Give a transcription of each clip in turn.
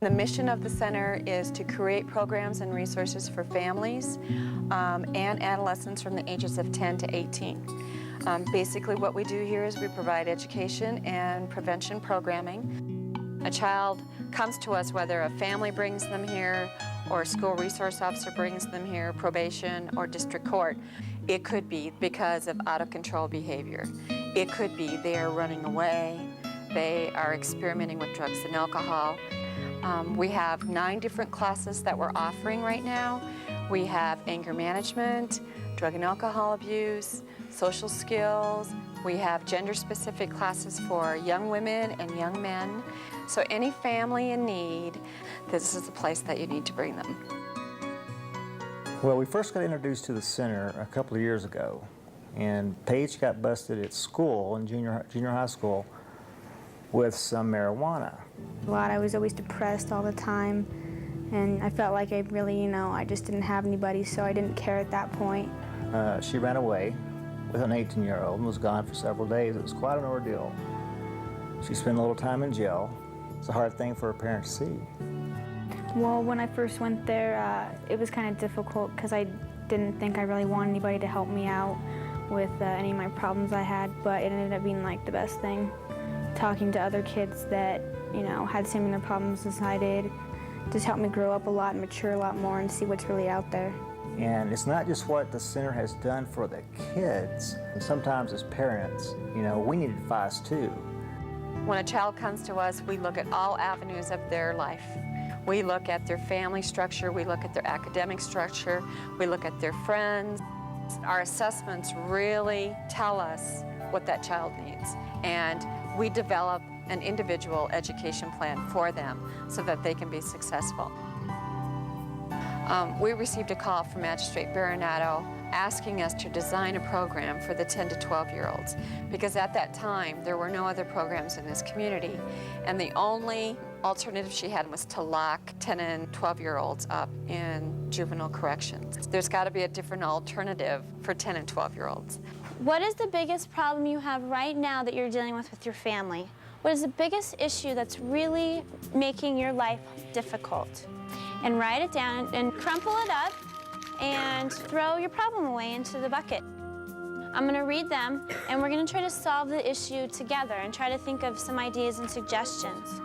The mission of the center is to create programs and resources for families and adolescents from the ages of 10 to 18. Basically what we do here is we provide education and prevention programming. A child comes to us whether a family brings them here or a school resource officer brings them here, probation, or district court. It could be because of out-of-control behavior. It could be they are running away, they are experimenting with drugs and alcohol. We have 9 different classes that we're offering right now. We have anger management, drug and alcohol abuse, social skills. We have gender-specific classes for young women and young men. So any family in need, this is the place that you need to bring them. Well, we first got introduced to the center a couple of years ago, and Paige got busted at school, in junior high school, with some marijuana. I was always depressed all the time, and I felt like I really, I just didn't have anybody, so I didn't care at that point. She ran away with an 18-year-old and was gone for several days. It was quite an ordeal. She spent a little time in jail. It's a hard thing for a parent to see. Well, when I first went there, it was kind of difficult because I didn't think I really wanted anybody to help me out with any of my problems I had, but it ended up being like the best thing. Talking to other kids that, had similar problems as I did just helped me grow up a lot and mature a lot more and see what's really out there. And it's not just what the center has done for the kids. Sometimes as parents, we need advice too. When a child comes to us, we look at all avenues of their life. We look at their family structure, we look at their academic structure, we look at their friends. Our assessments really tell us what that child needs, and we develop an individual education plan for them so that they can be successful. We received a call from Magistrate Baronato asking us to design a program for the 10 to 12-year-olds because at that time there were no other programs in this community, and the only alternative she had was to lock 10 and 12-year-olds up in juvenile corrections. There's got to be a different alternative for 10 and 12-year-olds. What is the biggest problem you have right now that you're dealing with your family? What is the biggest issue that's really making your life difficult? And write it down and crumple it up and throw your problem away into the bucket. I'm going to read them, and we're going to try to solve the issue together and try to think of some ideas and suggestions.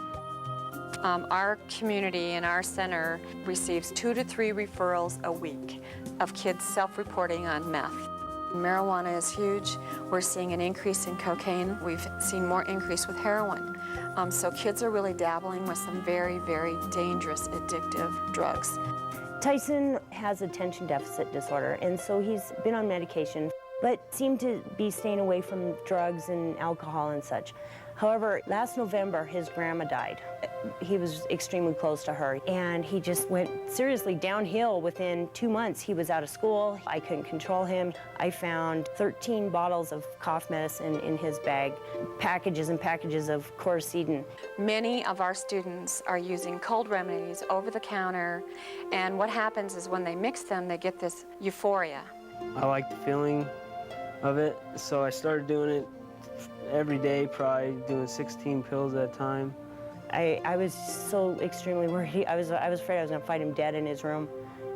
Our community and our center receives 2 to 3 referrals a week of kids self-reporting on meth. Marijuana is huge. We're seeing an increase in cocaine. We've seen more increase with heroin. So kids are really dabbling with some very, very dangerous, addictive drugs. Tyson has attention deficit disorder, and so he's been on medication, but seemed to be staying away from drugs and alcohol and such. However, last November, his grandma died. He was extremely close to her, and he just went seriously downhill. Within 2 months, he was out of school. I couldn't control him. I found 13 bottles of cough medicine in his bag, packages and packages of Chlorocidin. Many of our students are using cold remedies over the counter, and what happens is when they mix them, they get this euphoria. I like the feeling of it, so I started doing it every day, probably doing 16 pills at a time. I was so extremely worried. I was afraid I was going to find him dead in his room.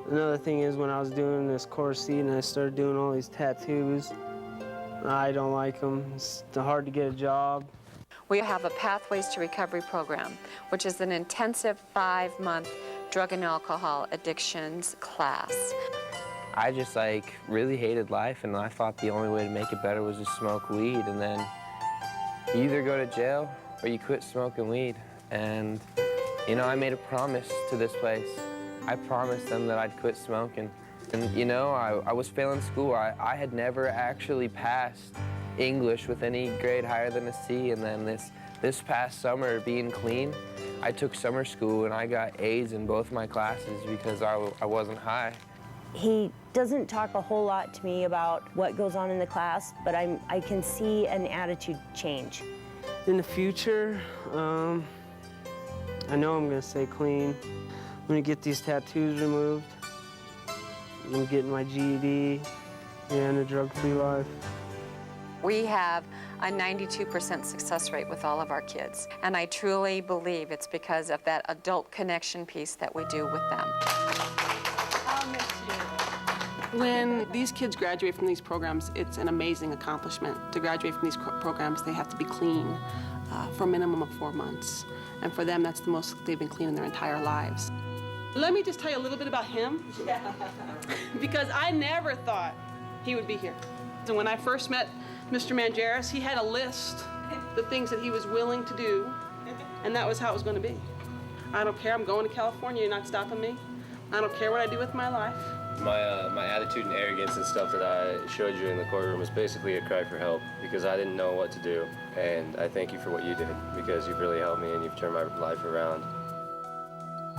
Another thing is when I was doing this Chlorocidin, I started doing all these tattoos. I don't like them. It's hard to get a job. We have a Pathways to Recovery program, which is an intensive 5-month drug and alcohol addictions class. I just really hated life, and I thought the only way to make it better was to smoke weed, and then you either go to jail or you quit smoking weed. And I made a promise to this place. I promised them that I'd quit smoking. And I was failing school. I had never actually passed English with any grade higher than a C, and then this past summer, being clean, I took summer school and I got A's in both my classes because I wasn't high. He doesn't talk a whole lot to me about what goes on in the class, but I can see an attitude change. In the future, I know I'm going to stay clean. I'm going to get these tattoos removed. I'm getting my GED and a drug-free life. We have a 92% success rate with all of our kids. And I truly believe it's because of that adult connection piece that we do with them. I'll miss you. When these kids graduate from these programs, it's an amazing accomplishment. To graduate from these programs, they have to be clean for a minimum of 4 months. And for them, that's the most they've been clean in their entire lives. Let me just tell you a little bit about him, because I never thought he would be here. And when I first met Mr. Mangeris, he had a list, the things that he was willing to do, and that was how it was going to be. I don't care, I'm going to California, you're not stopping me. I don't care what I do with my life. My attitude and arrogance and stuff that I showed you in the courtroom was basically a cry for help because I didn't know what to do. And I thank you for what you did because you've really helped me and you've turned my life around.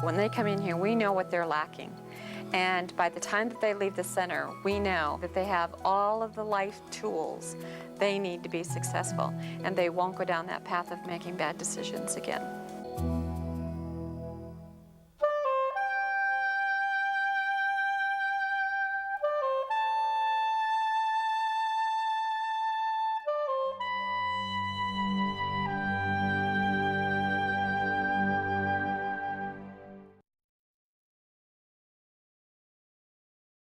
When they come in here, we know what they're lacking. And by the time that they leave the center, we know that they have all of the life tools they need to be successful, and they won't go down that path of making bad decisions again.